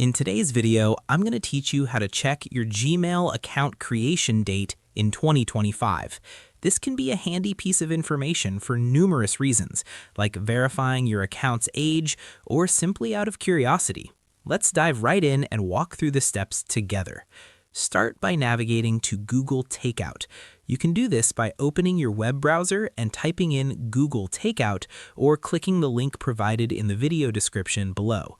In today's video, I'm going to teach you how to check your Gmail account creation date in 2025. This can be a handy piece of information for numerous reasons, like verifying your account's age or simply out of curiosity. Let's dive right in and walk through the steps together. Start by navigating to Google Takeout. You can do this by opening your web browser and typing in Google Takeout or clicking the link provided in the video description below.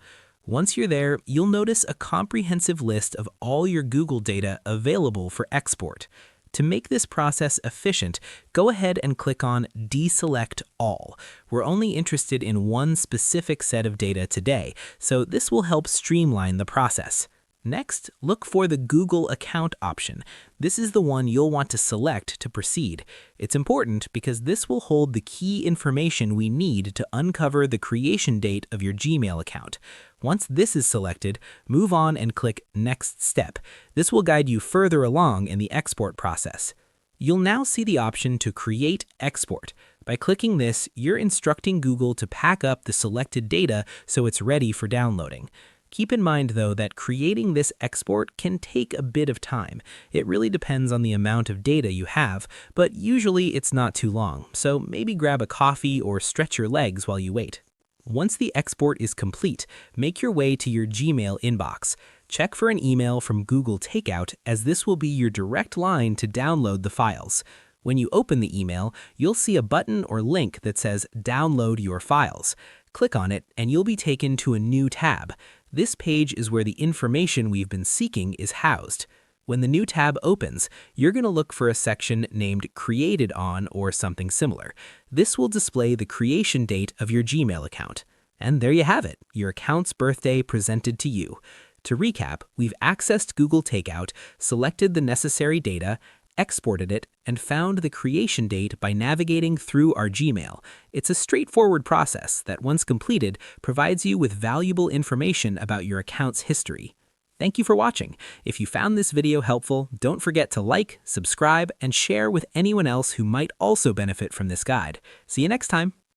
Once you're there, you'll notice a comprehensive list of all your Google data available for export. To make this process efficient, go ahead and click on Deselect All. We're only interested in one specific set of data today, so this will help streamline the process. Next, look for the Google Account option. This is the one you'll want to select to proceed. It's important because this will hold the key information we need to uncover the creation date of your Gmail account. Once this is selected, move on and click Next Step. This will guide you further along in the export process. You'll now see the option to Create Export. By clicking this, you're instructing Google to pack up the selected data so it's ready for downloading. Keep in mind, though, that creating this export can take a bit of time. It really depends on the amount of data you have, but usually it's not too long, so maybe grab a coffee or stretch your legs while you wait. Once the export is complete, make your way to your Gmail inbox. Check for an email from Google Takeout, as this will be your direct line to download the files. When you open the email, you'll see a button or link that says Download Your Files. Click on it, and you'll be taken to a new tab. This page is where the information we've been seeking is housed. When the new tab opens, you're going to look for a section named Created On or something similar. This will display the creation date of your Gmail account. And there you have it, your account's birthday presented to you. To recap, we've accessed Google Takeout, selected the necessary data, exported it, and found the creation date by navigating through our Gmail. It's a straightforward process that, once completed, provides you with valuable information about your account's history. Thank you for watching. If you found this video helpful, don't forget to like, subscribe, and share with anyone else who might also benefit from this guide. See you next time.